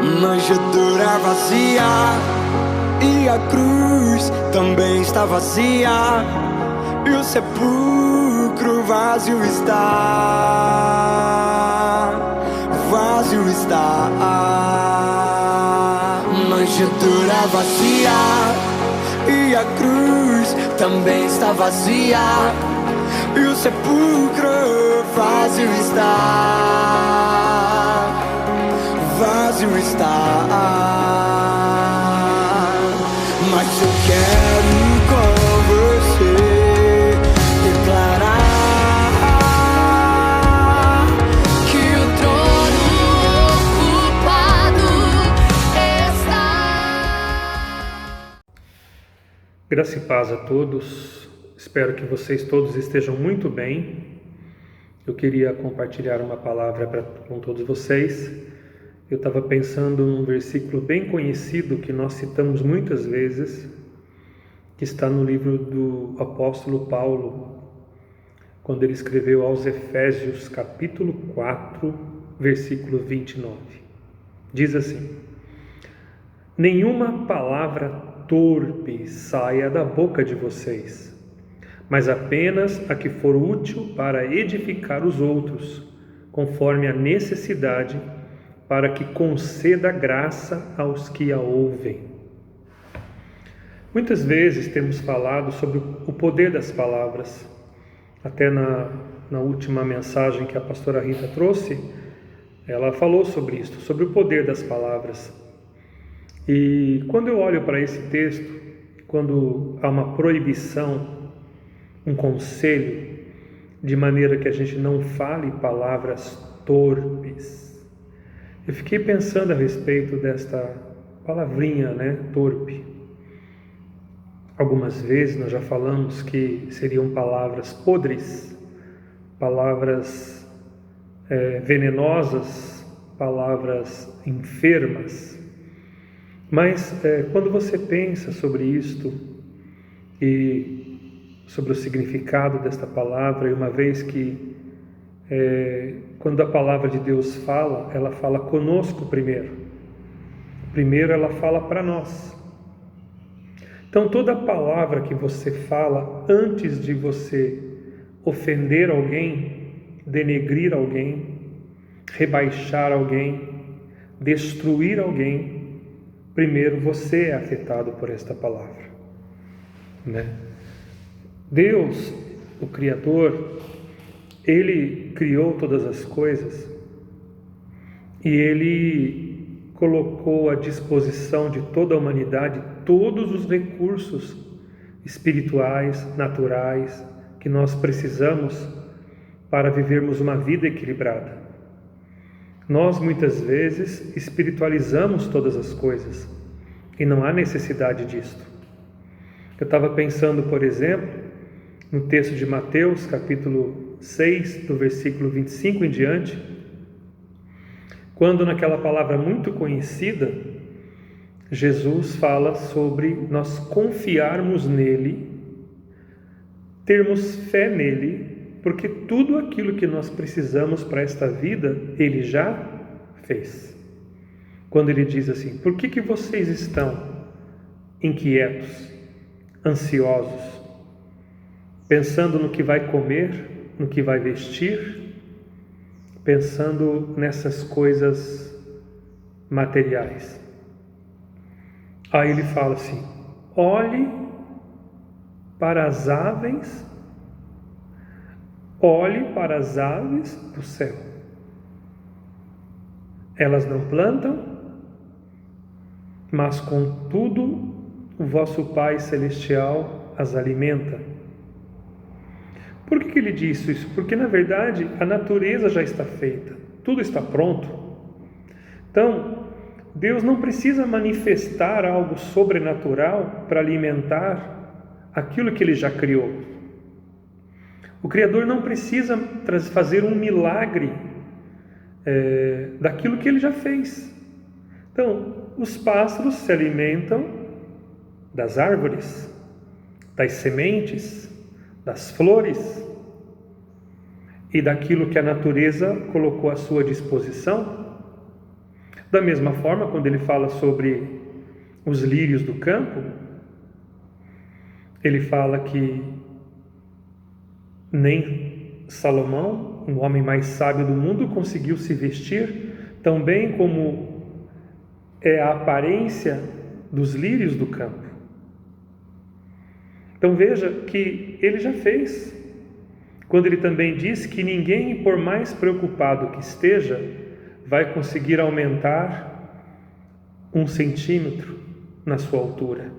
manjedoura vazia, e a cruz também está vazia, e o sepulcro vazio está, vazio está. Manjedoura vazia, e a cruz também está vazia, e o sepulcro vazio está, vazio está. Mas eu quero com você declarar que o trono ocupado está. Graça e paz a todos. Espero que vocês todos estejam muito bem. Eu queria compartilhar uma palavra com todos vocês. Eu estava pensando num versículo bem conhecido que nós citamos muitas vezes, que está no livro do apóstolo Paulo, quando ele escreveu aos Efésios, capítulo 4, versículo 29. Diz assim: nenhuma palavra torpe saia da boca de vocês, mas apenas a que for útil para edificar os outros, conforme a necessidade, para que conceda graça aos que a ouvem. Muitas vezes temos falado sobre o poder das palavras. Até na última mensagem que a pastora Rita trouxe, ela falou sobre isso, sobre o poder das palavras. E quando eu olho para esse texto, quando há uma proibição, um conselho, de maneira que a gente não fale palavras torpes, eu fiquei pensando a respeito desta palavrinha, torpe. Algumas vezes nós já falamos que seriam palavras podres, palavras venenosas, palavras enfermas. Mas quando você pensa sobre isto e sobre o significado desta palavra, e uma vez que quando a palavra de Deus fala, ela fala conosco primeiro. Primeiro ela fala para nós. Então toda palavra que você fala antes de você ofender alguém, denegrir alguém, rebaixar alguém, destruir alguém, primeiro você é afetado por esta palavra, Deus, o Criador, Ele criou todas as coisas e Ele colocou à disposição de toda a humanidade todos os recursos espirituais, naturais, que nós precisamos para vivermos uma vida equilibrada. Nós muitas vezes espiritualizamos todas as coisas e não há necessidade disto. Eu estava pensando, por exemplo, no texto de Mateus, capítulo 6, do versículo 25 em diante, quando naquela palavra muito conhecida, Jesus fala sobre nós confiarmos nele, termos fé nele, porque tudo aquilo que nós precisamos para esta vida, ele já fez. Quando ele diz assim: por que vocês estão inquietos, ansiosos, pensando no que vai comer, no que vai vestir, pensando nessas coisas materiais? Aí ele fala assim: olhe para as aves, olhe para as aves do céu. Elas não plantam, mas contudo o vosso Pai Celestial as alimenta. Por que ele disse isso? Porque na verdade a natureza já está feita, tudo está pronto. Então, Deus não precisa manifestar algo sobrenatural para alimentar aquilo que Ele já criou. O Criador não precisa fazer um milagre daquilo que Ele já fez. Então, os pássaros se alimentam das árvores, das sementes, das flores e daquilo que a natureza colocou à sua disposição. Da mesma forma, quando ele fala sobre os lírios do campo, ele fala que nem Salomão, o homem mais sábio do mundo, conseguiu se vestir tão bem como é a aparência dos lírios do campo. Então veja que ele já fez, quando ele também diz que ninguém, por mais preocupado que esteja, vai conseguir aumentar 1 centímetro na sua altura.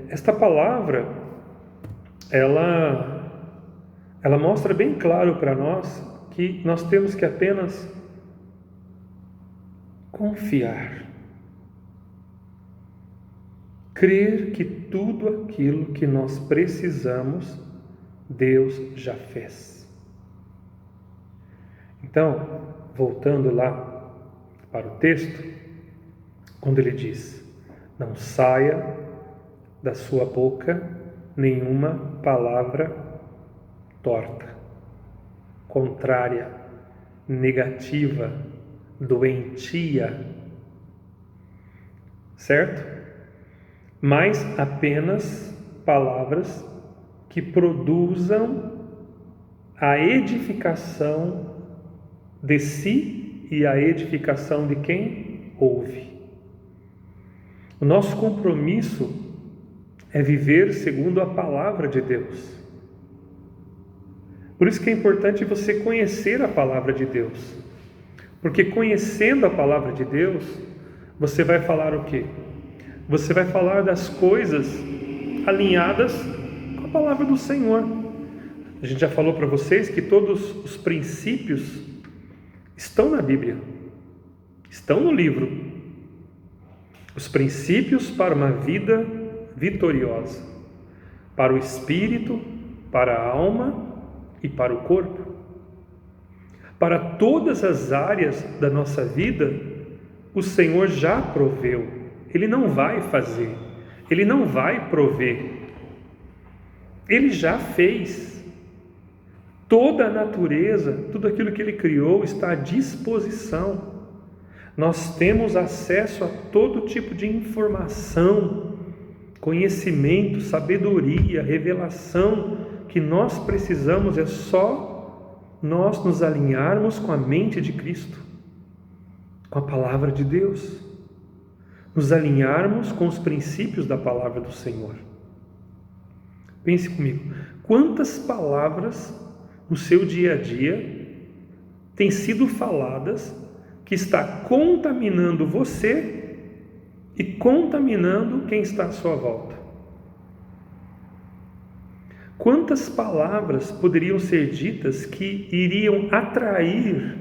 Esta palavra, ela mostra bem claro para nós que nós temos que apenas confiar, crer que tudo aquilo que nós precisamos, Deus já fez. Então, voltando lá para o texto, quando ele diz: não saia da sua boca nenhuma palavra torta, contrária, negativa, doentia, certo? Mas apenas palavras que produzam a edificação de si e a edificação de quem ouve. O nosso compromisso é viver segundo a palavra de Deus. Por isso que é importante você conhecer a palavra de Deus. Porque conhecendo a palavra de Deus, você vai falar o quê? Você vai falar das coisas alinhadas com a palavra do Senhor. A gente já falou para vocês que todos os princípios estão na Bíblia, estão no livro. Os princípios para uma vida vitoriosa, para o espírito, para a alma e para o corpo. Para todas as áreas da nossa vida, o Senhor já proveu. Ele não vai fazer, Ele não vai prover. Ele já fez. Toda a natureza, tudo aquilo que Ele criou está à disposição. Nós temos acesso a todo tipo de informação, conhecimento, sabedoria, revelação que nós precisamos. É só nós nos alinharmos com a mente de Cristo, com a palavra de Deus, nos alinharmos com os princípios da palavra do Senhor. Pense comigo, quantas palavras no seu dia a dia têm sido faladas que está contaminando você e contaminando quem está à sua volta? Quantas palavras poderiam ser ditas que iriam atrair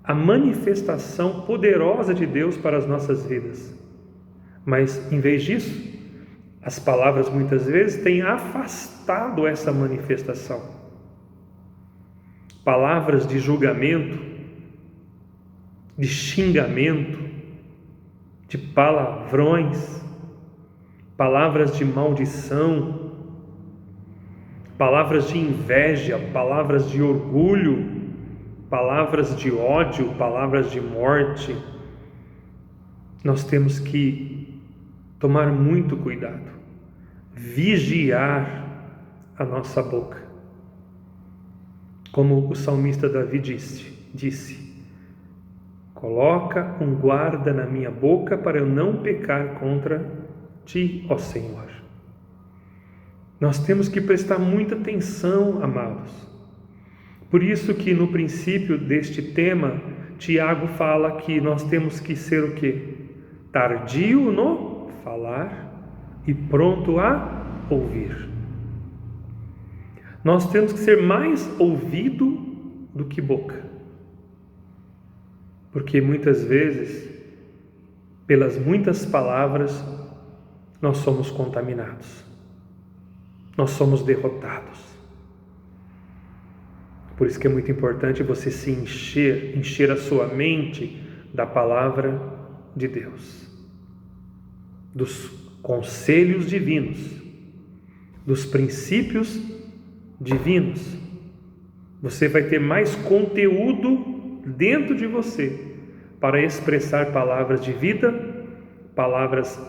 a manifestação poderosa de Deus para as nossas vidas? Mas, em vez disso, as palavras muitas vezes têm afastado essa manifestação. Palavras de julgamento, de xingamento, de palavrões, palavras de maldição, palavras de inveja, palavras de orgulho, palavras de ódio, palavras de morte. Nós temos que tomar muito cuidado, vigiar a nossa boca. Como o salmista Davi disse: coloca um guarda na minha boca para eu não pecar contra ti, ó Senhor. Nós temos que prestar muita atenção, amados. Por isso que no princípio deste tema, Tiago fala que nós temos que ser o quê? Tardio no falar e pronto a ouvir. Nós temos que ser mais ouvido do que boca. Porque muitas vezes, pelas muitas palavras, nós somos contaminados. Nós somos derrotados. Por isso que é muito importante você se encher a sua mente da palavra de Deus, dos conselhos divinos, dos princípios divinos. Você vai ter mais conteúdo dentro de você para expressar palavras de vida, palavras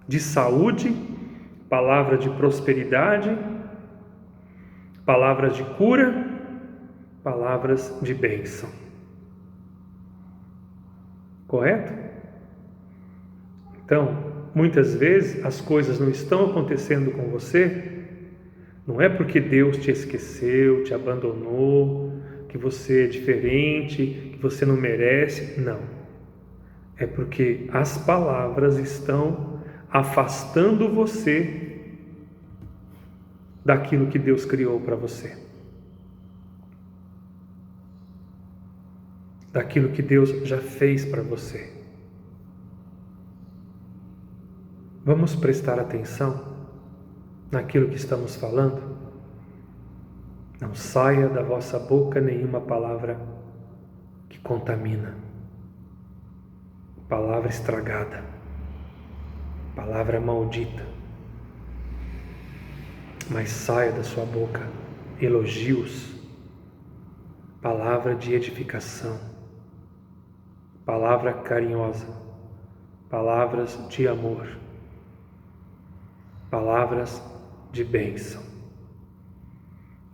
de saúde, palavras de prosperidade, palavras de cura, palavras de bênção. Correto? Então, muitas vezes as coisas não estão acontecendo com você, não é porque Deus te esqueceu, te abandonou, que você é diferente, que você não merece, não. É porque as palavras estão afastando você daquilo que Deus criou para você. Daquilo que Deus já fez para você. Vamos prestar atenção naquilo que estamos falando? Não saia da vossa boca nenhuma palavra que contamina, palavra estragada, palavra maldita. Mas saia da sua boca elogios, palavra de edificação, palavra carinhosa, palavras de amor, palavras de bênção.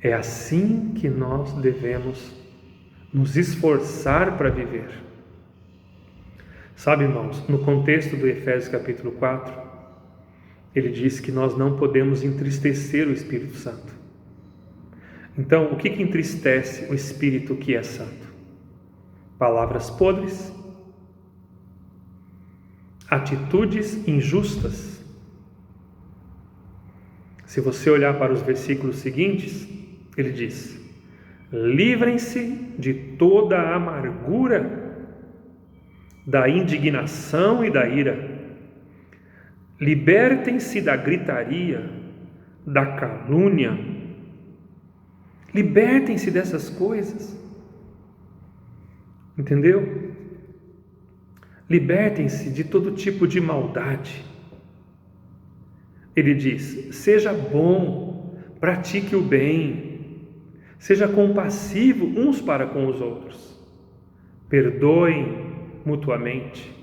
É assim que nós devemos nos esforçar para viver. Sabe, irmãos, no contexto do Efésios capítulo 4, ele diz que nós não podemos entristecer o Espírito Santo. Então, o que entristece o Espírito que é santo? Palavras podres, atitudes injustas. Se você olhar para os versículos seguintes, ele diz: livrem-se de toda a amargura, da indignação e da ira. Libertem-se da gritaria, da calúnia. Libertem-se dessas coisas. Entendeu? Libertem-se de todo tipo de maldade. Ele diz: seja bom, pratique o bem, seja compassivo uns para com os outros, perdoem mutuamente,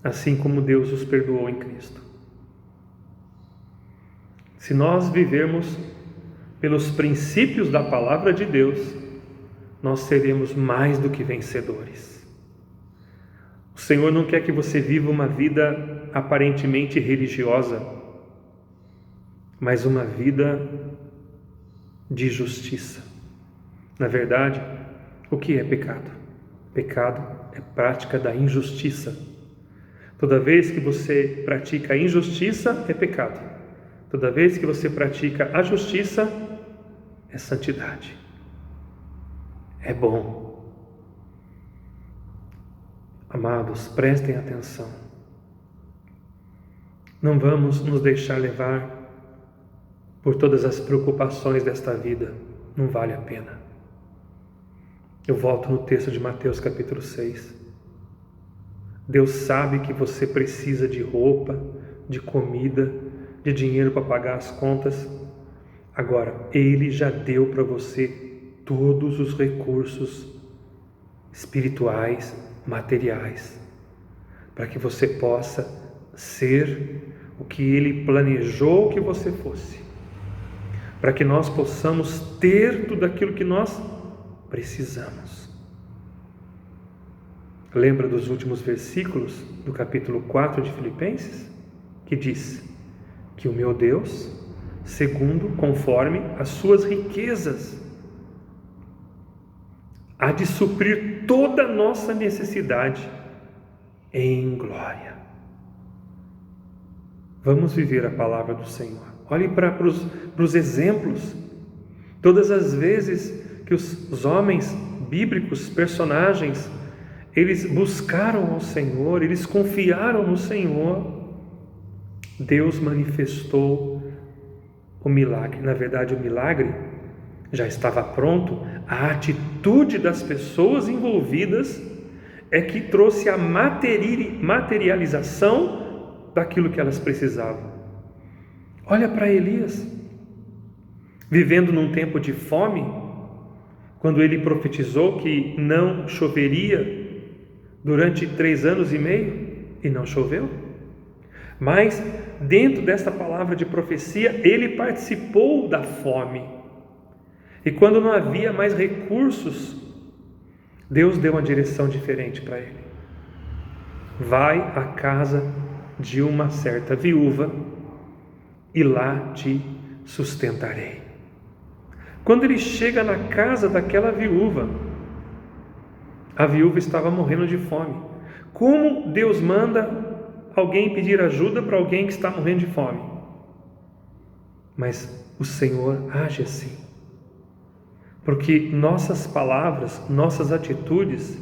assim como Deus os perdoou em Cristo. Se nós vivermos pelos princípios da palavra de Deus, nós seremos mais do que vencedores. O Senhor não quer que você viva uma vida aparentemente religiosa, mas uma vida de justiça. Na verdade, o que é pecado? Pecado é prática da injustiça. Toda vez que você pratica a injustiça, é pecado. Toda vez que você pratica a justiça, é santidade. É bom. Amados, prestem atenção. Não vamos nos deixar levar por todas as preocupações desta vida. Não vale a pena. Eu volto no texto de Mateus capítulo 6. Deus sabe que você precisa de roupa, de comida, de dinheiro para pagar as contas. Agora, Ele já deu para você todos os recursos espirituais, materiais, para que você possa ser o que Ele planejou que você fosse, para que nós possamos ter tudo aquilo que nós precisamos. Lembra dos últimos versículos do capítulo 4 de Filipenses? Que diz que o meu Deus, conforme as suas riquezas, há de suprir toda a nossa necessidade em glória. Vamos viver a palavra do Senhor. Olhe para os exemplos. Todas as vezes que os homens bíblicos, personagens, eles buscaram ao Senhor, eles confiaram no Senhor, Deus manifestou o milagre. Na verdade, o milagre já estava pronto. A atitude das pessoas envolvidas é que trouxe a materialização daquilo que elas precisavam. Olha para Elias, vivendo num tempo de fome, quando ele profetizou que não choveria durante 3 anos e meio, e não choveu. Mas, dentro dessa palavra de profecia, ele participou da fome. E quando não havia mais recursos, Deus deu uma direção diferente para ele. Vai à casa de uma certa viúva e lá te sustentarei. Quando ele chega na casa daquela viúva, a viúva estava morrendo de fome. Como Deus manda alguém pedir ajuda para alguém que está morrendo de fome? Mas o Senhor age assim, porque nossas palavras, nossas atitudes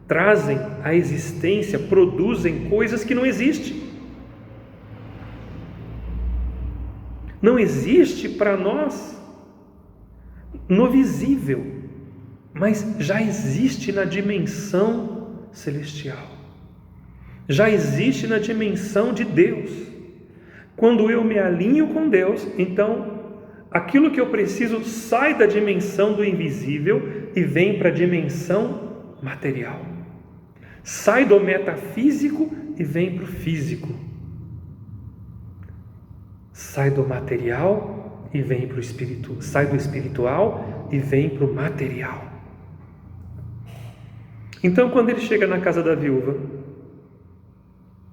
trazem à existência, produzem coisas que não existem. Não existe para nós no visível, mas já existe na dimensão celestial. Já existe na dimensão de Deus. Quando eu me alinho com Deus, então aquilo que eu preciso sai da dimensão do invisível e vem para a dimensão material. Sai do metafísico e vem para o físico. Sai do material e vem para o espírito. Sai do espiritual e vem para o material. Então, quando ele chega na casa da viúva,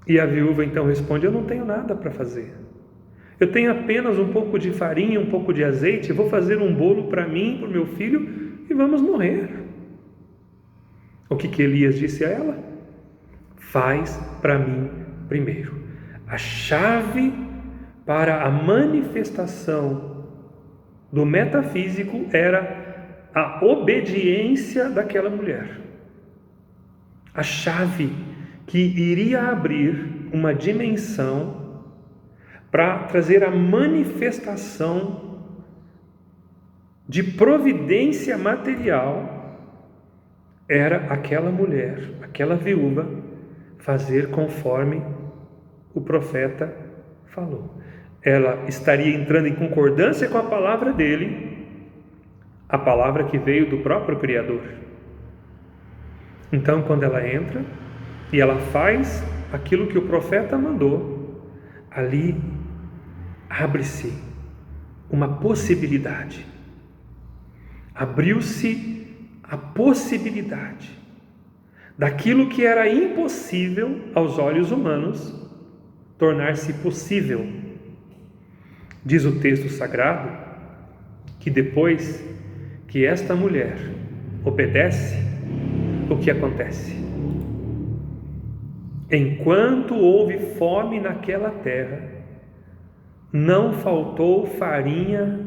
e a viúva então responde: eu não tenho nada para fazer. Eu tenho apenas um pouco de farinha, um pouco de azeite, vou fazer um bolo para mim, para o meu filho, e vamos morrer. O que Elias disse a ela? Faz para mim primeiro. A chave para a manifestação do metafísico era a obediência daquela mulher. A chave que iria abrir uma dimensão para trazer a manifestação de providência material era aquela mulher, aquela viúva, fazer conforme o profeta falou. Ela estaria entrando em concordância com a palavra dele, a palavra que veio do próprio Criador. Então, quando ela entra e ela faz aquilo que o profeta mandou, ali abre-se uma possibilidade. Abriu-se a possibilidade daquilo que era impossível aos olhos humanos tornar-se possível. Diz o texto sagrado que depois que esta mulher obedece, o que acontece? Enquanto houve fome naquela terra, não faltou farinha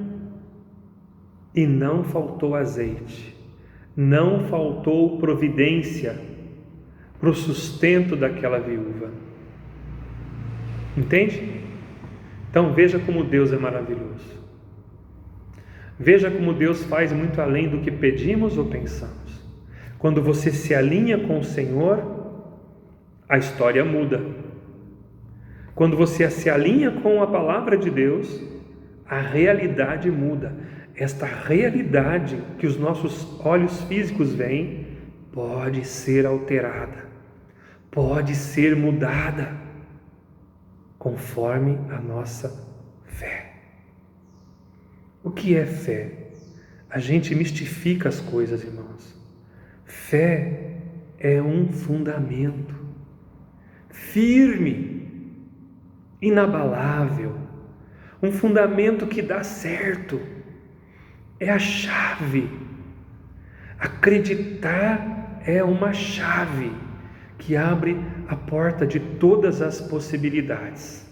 e não faltou azeite, não faltou providência para o sustento daquela viúva. Entende? Então veja como Deus é maravilhoso. Veja como Deus faz muito além do que pedimos ou pensamos. Quando você se alinha com o Senhor, a história muda. Quando você se alinha com a palavra de Deus, a realidade muda. Esta realidade que os nossos olhos físicos veem pode ser alterada, pode ser mudada conforme a nossa fé. O que é fé? A gente mistifica as coisas, irmãos. Fé é um fundamento firme, inabalável, um fundamento que dá certo. É a chave. Acreditar é uma chave que abre a porta de todas as possibilidades.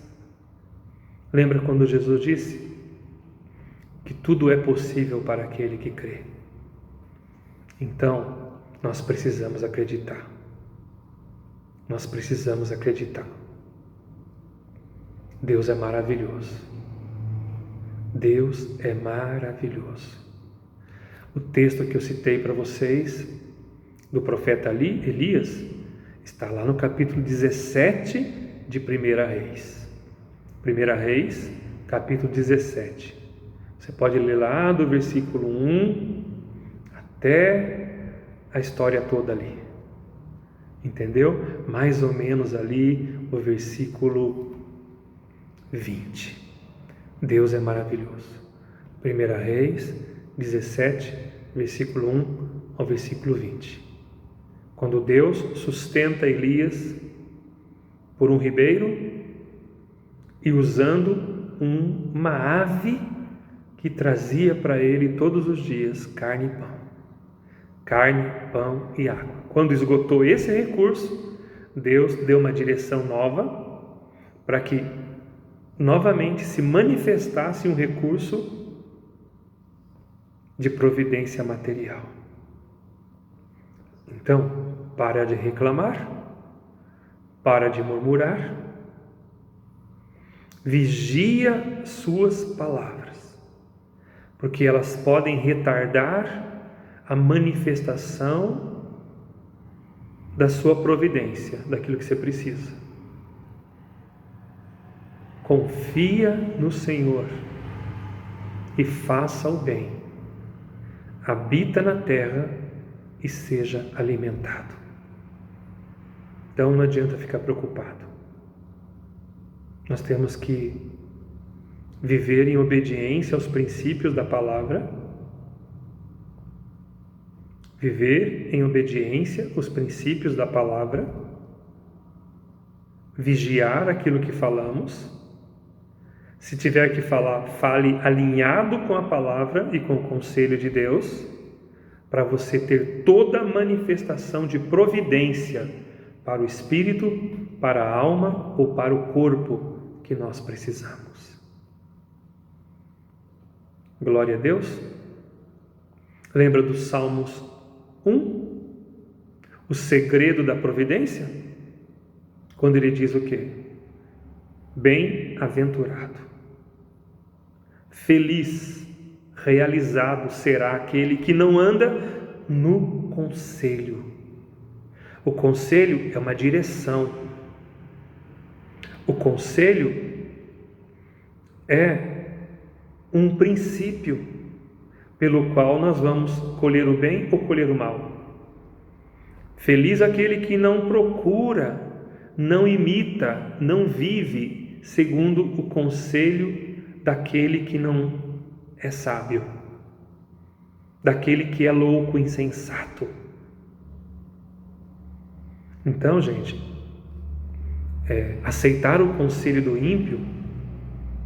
Lembra quando Jesus disse que tudo é possível para aquele que crê? Então, nós precisamos acreditar. Nós precisamos acreditar. Deus é maravilhoso. Deus é maravilhoso. O texto que eu citei para vocês, do profeta Elias, está lá no capítulo 17 de 1 Reis. 1 Reis, capítulo 17. Você pode ler lá do versículo 1 até a história toda ali. Entendeu? Mais ou menos ali o versículo 20. Deus é maravilhoso. 1 Reis 17, versículo 1 ao versículo 20. Quando Deus sustenta Elias por um ribeiro e usando uma ave que trazia para ele todos os dias carne e pão. Carne, pão e água. Quando esgotou esse recurso, Deus deu uma direção nova para que novamente se manifestasse um recurso de providência material. Então, para de reclamar, para de murmurar, vigia suas palavras, porque elas podem retardar a manifestação da sua providência, daquilo que você precisa. Confia no Senhor e faça o bem. Habita na terra e seja alimentado. Então não adianta ficar preocupado. Nós temos que viver em obediência aos princípios da palavra, viver em obediência aos princípios da palavra, vigiar aquilo que falamos. Se tiver que falar, fale alinhado com a palavra e com o conselho de Deus, para você ter toda a manifestação de providência para o espírito, para a alma ou para o corpo que nós precisamos. Glória a Deus. Lembra dos Salmos 1? O segredo da providência? Quando ele diz o quê? Bem-aventurado, feliz, realizado será aquele que não anda no conselho. O conselho é uma direção. O conselho é um princípio pelo qual nós vamos colher o bem ou colher o mal. Feliz aquele que não procura, não imita, não vive segundo o conselho daquele que não é sábio, daquele que é louco, insensato. Então, gente, aceitar o conselho do ímpio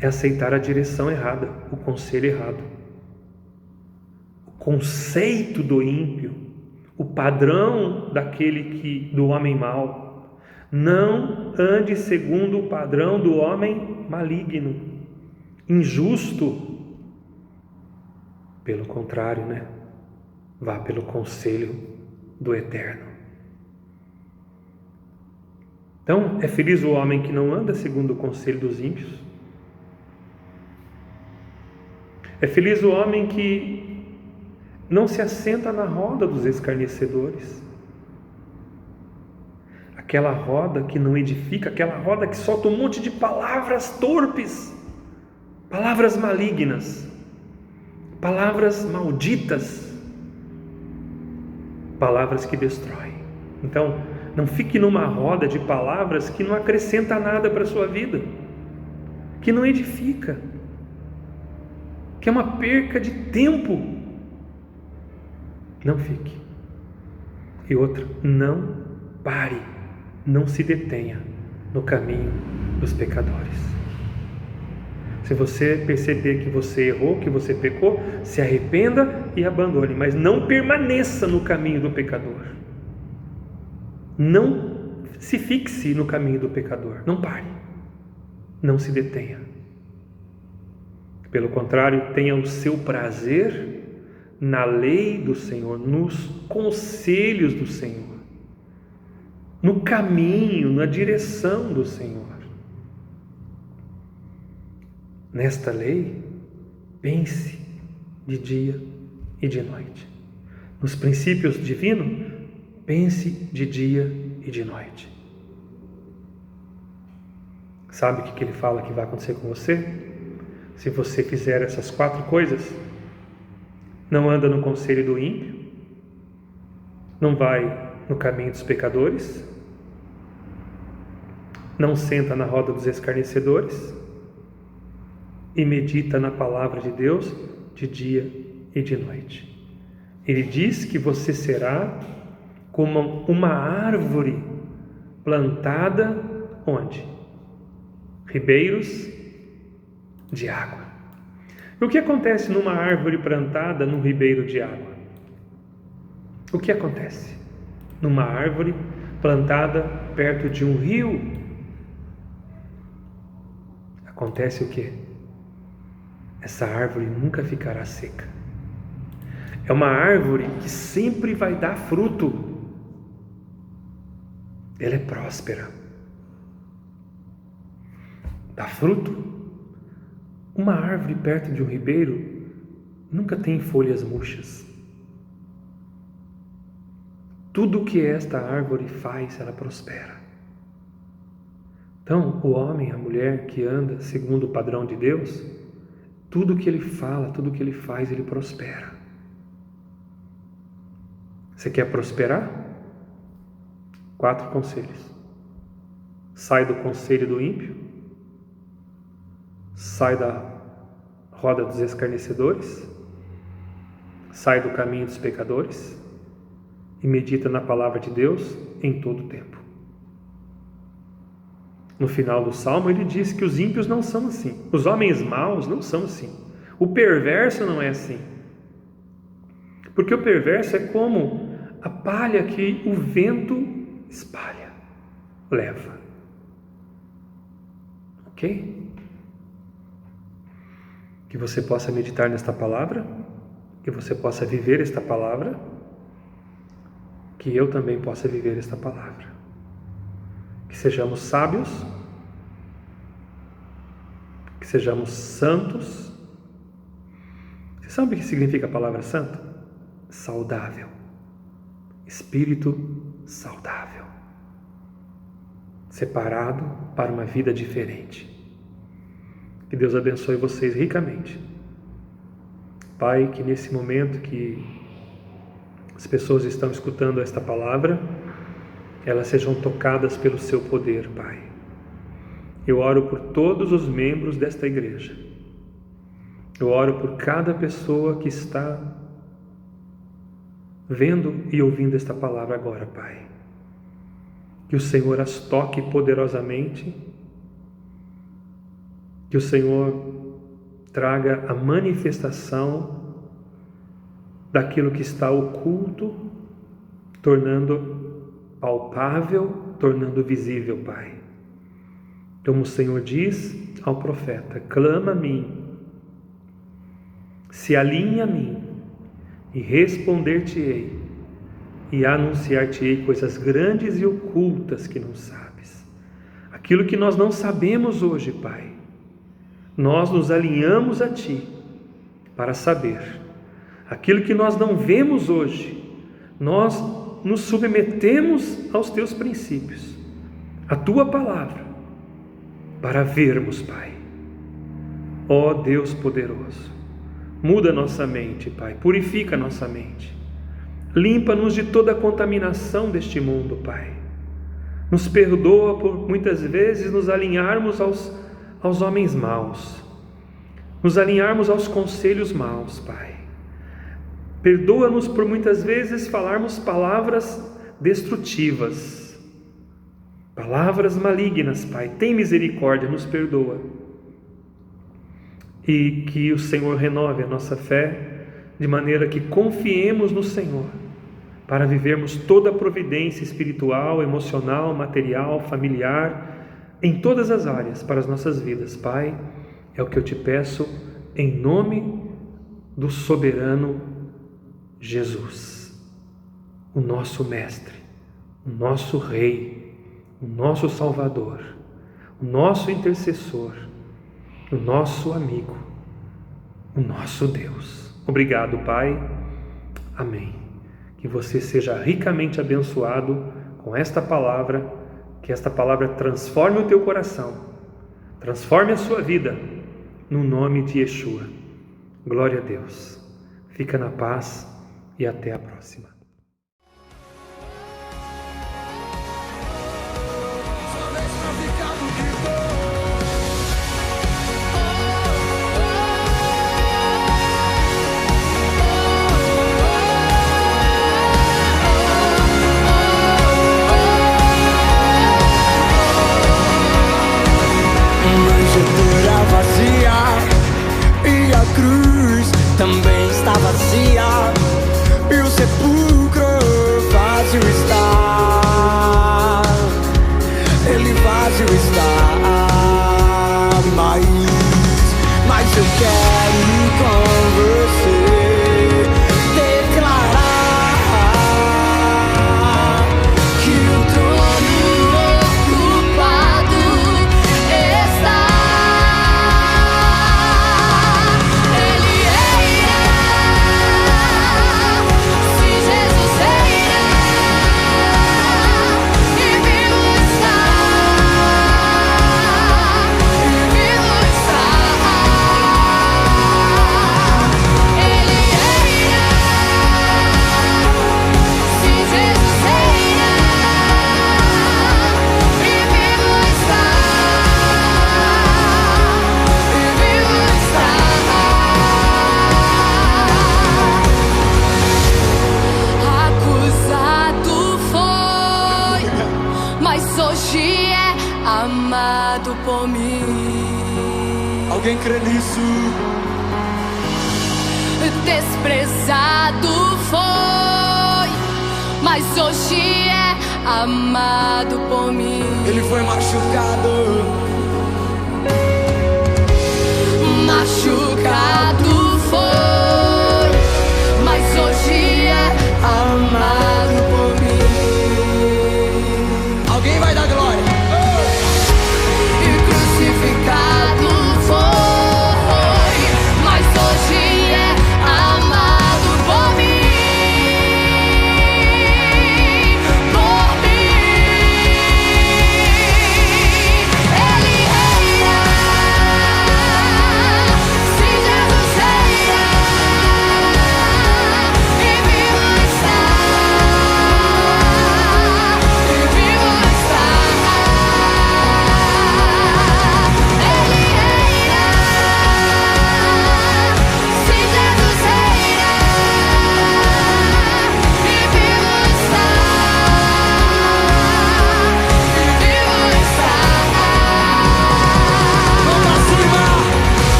é aceitar a direção errada, o conselho errado. O conceito do ímpio, o padrão do homem mau. Não ande segundo o padrão do homem maligno, injusto. Pelo contrário, vá pelo conselho do Eterno. Então, é feliz o homem que não anda segundo o conselho dos ímpios. É feliz o homem que não se assenta na roda dos escarnecedores. Aquela roda que não edifica, aquela roda que solta um monte de palavras torpes, palavras malignas, palavras malditas, palavras que destroem. Então, não fique numa roda de palavras que não acrescenta nada para a sua vida, que não edifica, que é uma perca de tempo. Não fique. E outra, não pare, não se detenha no caminho dos pecadores. Se você perceber que você errou, que você pecou, se arrependa e abandone, mas não permaneça no caminho do pecador. Não se fixe no caminho do pecador, não pare, não se detenha. Pelo contrário, tenha o seu prazer na lei do Senhor, nos conselhos do Senhor, no caminho, na direção do Senhor. Nesta lei, pense de dia e de noite. Nos princípios divinos, pense de dia e de noite. Sabe o que ele fala que vai acontecer com você? Se você fizer essas 4 coisas, não anda no conselho do ímpio, não vai no caminho dos pecadores, não senta na roda dos escarnecedores e medita na palavra de Deus de dia e de noite. Ele diz que você será como uma árvore plantada onde? Ribeiros de água. E o que acontece numa árvore plantada num ribeiro de água? O que acontece numa árvore plantada perto de um rio? Acontece o quê? Essa árvore nunca ficará seca. É uma árvore que sempre vai dar fruto. Ela é próspera. Dá fruto. Uma árvore perto de um ribeiro nunca tem folhas murchas. Tudo que esta árvore faz, ela prospera. Então, o homem, a mulher que anda segundo o padrão de Deus, tudo que ele fala, tudo que ele faz, ele prospera. Você quer prosperar? 4 conselhos. Sai do conselho do ímpio. Sai da roda dos escarnecedores. Sai do caminho dos pecadores. E medita na palavra de Deus em todo o tempo. No final do Salmo ele diz que os ímpios não são assim. Os homens maus não são assim. O perverso não é assim. Porque o perverso é como a palha que o vento espalha, leva. Ok? Que você possa meditar nesta palavra, que você possa viver esta palavra, que eu também possa viver esta palavra. Que sejamos sábios, que sejamos santos. Você sabe o que significa a palavra santo? Saudável. Espírito saudável. Separado para uma vida diferente. Que Deus abençoe vocês ricamente. Pai, que nesse momento que as pessoas estão escutando esta palavra, elas sejam tocadas pelo seu poder, Pai. Eu oro por todos os membros desta igreja. Eu oro por cada pessoa que está vendo e ouvindo esta palavra agora, Pai. Que o Senhor as toque poderosamente, que o Senhor traga a manifestação daquilo que está oculto, tornando palpável, tornando visível, Pai. Como o Senhor diz ao profeta: clama a mim, se alinha a mim, e responder-te-ei, e anunciar-te-ei coisas grandes e ocultas que não sabes. Aquilo que nós não sabemos hoje, Pai, nós nos alinhamos a Ti para saber. Aquilo que nós não vemos hoje, nós nos submetemos aos Teus princípios, à Tua palavra, para vermos, Pai. Ó Deus poderoso, muda nossa mente, Pai, purifica nossa mente, limpa-nos de toda a contaminação deste mundo, Pai. Nos perdoa por muitas vezes nos alinharmos aos homens maus, nos alinharmos aos conselhos maus, Pai. Perdoa-nos por muitas vezes falarmos palavras destrutivas, palavras malignas, Pai. Tem misericórdia, nos perdoa. E que o Senhor renove a nossa fé, de maneira que confiemos no Senhor, para vivermos toda a providência espiritual, emocional, material, familiar, em todas as áreas para as nossas vidas, Pai. É o que eu te peço, em nome do soberano Jesus, o nosso Mestre, o nosso Rei, o nosso Salvador, o nosso intercessor, o nosso amigo, o nosso Deus. Obrigado, Pai. Amém. Que você seja ricamente abençoado com esta palavra, que esta palavra transforme o teu coração, transforme a sua vida, no nome de Yeshua. Glória a Deus. Fica na paz e até a próxima. amado por mim. Alguém crê nisso? Desprezado foi, mas hoje é amado por mim. Ele foi machucado,